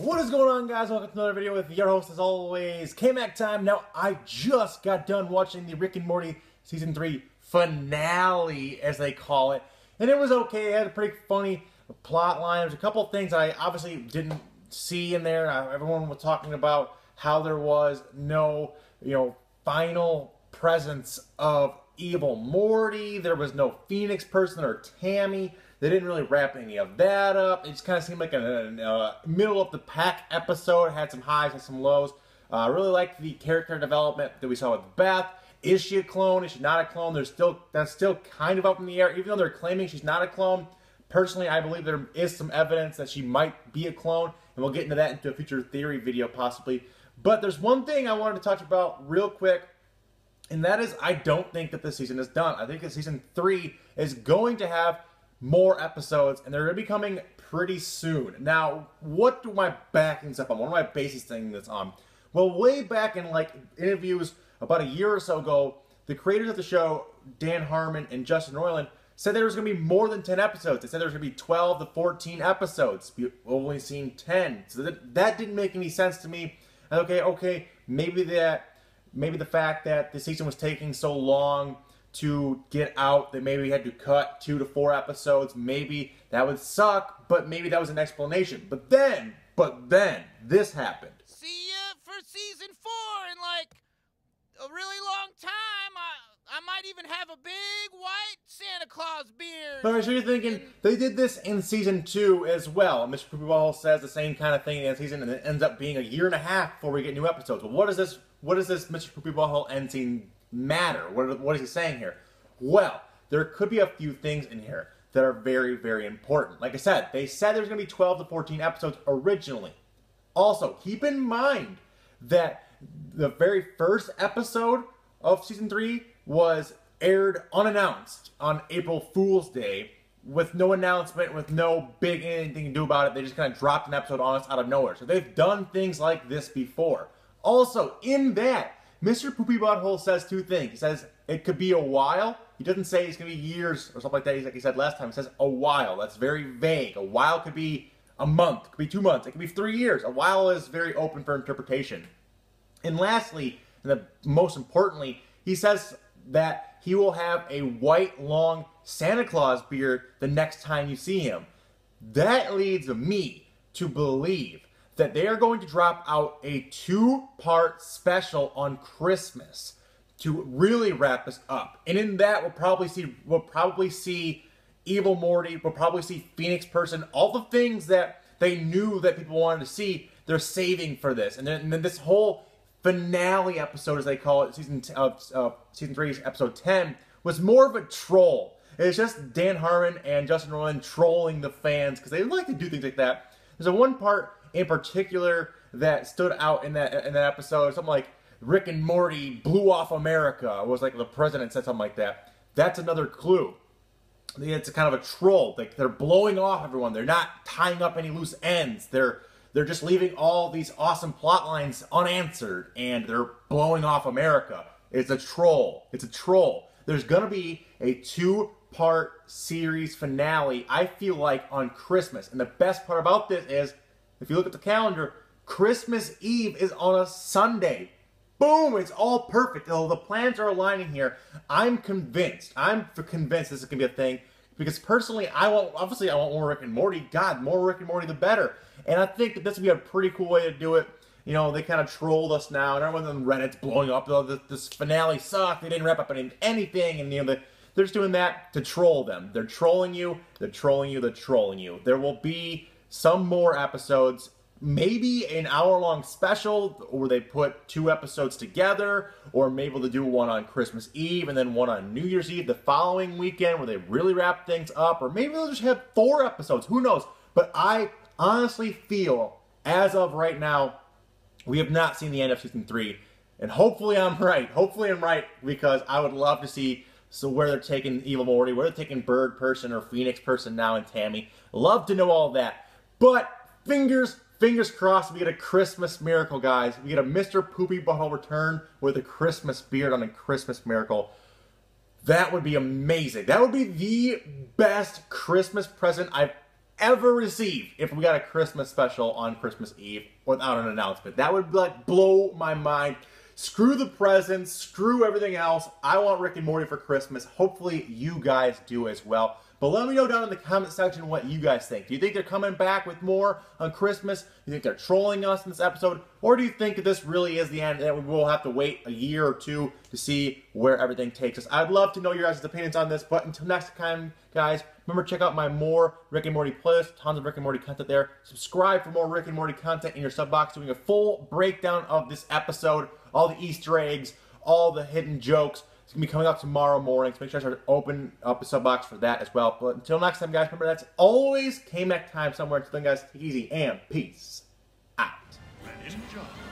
What is going on, guys? Welcome to another video with your host, as always, K-Mac time. Now, I just got done watching the Rick and Morty Season 3 finale, as they call it. And it was okay. It had a pretty funny plot line. There's a couple of things I obviously didn't see in there. Everyone was talking about how there was no, final presence of Evil Morty. There was no Phoenix person or Tammy. They didn't really wrap any of that up. It just kind of seemed like a middle of the pack episode. It had some highs and some lows. I really liked the character development that we saw with Beth. Is she a clone? Is she not a clone? That's still kind of up in the air, even though they're claiming she's not a clone. Personally, I believe there is some evidence that she might be a clone, and we'll get into that into a future theory video possibly. But there's one thing I wanted to touch about real quick, and that is I don't think that this season is done. I think that Season 3 is going to have more episodes, and they're going to be coming pretty soon. Now, what do my backings up on? What am I basing this on? Well, way back in interviews about a year or so ago, the creators of the show, Dan Harmon and Justin Roiland, said there was going to be more than 10 episodes. They said there was going to be 12 to 14 episodes. We've only seen 10. So that didn't make any sense to me. Okay, maybe the fact that the season was taking so long to get out, that maybe we had to cut 2 to 4 episodes. Maybe that would suck, but maybe that was an explanation. But then, this happened. See ya for Season 4 in like a really long time. I might even have a big white Santa Claus beard. Alright, so you're thinking, they did this in Season 2 as well. Mr. Poopy Butthole says the same kind of thing in the season, and it ends up being a year and a half before we get new episodes. Well, what does this Mr. Poopy Butthole end scene matter? What is he saying here? Well, there could be a few things in here that are very, very important. Like I said, they said there's going to be 12 to 14 episodes originally. Also, keep in mind that the very first episode of Season 3 was aired unannounced on April Fool's Day with no announcement, with no big anything to do about it. They just kind of dropped an episode on us out of nowhere. So they've done things like this before. Also, in that, Mr. Poopy Butthole says two things. He says it could be a while. He doesn't say it's going to be years or something like that. He's like he said last time. He says a while. That's very vague. A while could be a month. It could be 2 months. It could be 3 years. A while is very open for interpretation. And lastly, and most importantly, he says that he will have a white, long Santa Claus beard the next time you see him. That leads me to believe that they are going to drop out a 2-part special on Christmas to really wrap this up. And in that, we'll probably see Evil Morty, we'll probably see Phoenix Person, all the things that they knew that people wanted to see, they're saving for this. And then this whole finale episode, as they call it, Season 3's episode 10, was more of a troll. It's just Dan Harmon and Justin Roiland trolling the fans, because they like to do things like that. There's a one part in particular that stood out in that episode, something like Rick and Morty blew off America. It was like the president said something like that. That's another clue. It's a kind of a troll. Like, they're blowing off everyone. They're not tying up any loose ends. They're just leaving all these awesome plot lines unanswered, and they're blowing off America. It's a troll. It's a troll. There's gonna be a 2-part series finale, I feel like, on Christmas. And the best part about this is, if you look at the calendar, Christmas Eve is on a Sunday. Boom! It's all perfect. The plans are aligning here. I'm convinced. This is going to be a thing. Because personally, I want more Rick and Morty. God, more Rick and Morty the better. And I think that this would be a pretty cool way to do it. They kind of trolled us now. And everyone on Reddit's blowing up. This finale sucked. They didn't wrap up anything. And, they're just doing that to troll them. They're trolling you. They're trolling you. They're trolling you. There will be some more episodes, maybe an hour-long special where they put 2 episodes together, or maybe they'll do one on Christmas Eve and then one on New Year's Eve the following weekend where they really wrap things up, or maybe they'll just have 4 episodes. Who knows? But I honestly feel, as of right now, we have not seen the end of Season 3, and hopefully I'm right. Hopefully I'm right, because I would love to see where they're taking Evil Morty, where they're taking Bird Person or Phoenix Person now, and Tammy. Love to know all that. But fingers crossed we get a Christmas miracle, guys. We get a Mr. Poopy Butthole return with a Christmas beard on a Christmas miracle. That would be amazing. That would be the best Christmas present I've ever receive if we got a Christmas special on Christmas Eve without an announcement. That would like blow my mind. Screw the presents, screw everything else. I want Rick and Morty for Christmas. Hopefully you guys do as well. But let me know down in the comment section what you guys think. Do you think they're coming back with more on Christmas? Do you think they're trolling us in this episode? Or do you think that this really is the end and we will have to wait a year or two to see where everything takes us? I'd love to know your guys' opinions on this. But until next time, guys, remember to check out my more Rick and Morty playlist. Tons of Rick and Morty content there. Subscribe for more Rick and Morty content in your sub box. Doing a full breakdown of this episode. All the Easter eggs. All the hidden jokes. It's going to be coming out tomorrow morning, so make sure I start to open up a sub box for that as well. But until next time, guys, remember that's always K-Mac time somewhere. Until then, guys, take it easy and peace out. Ninja.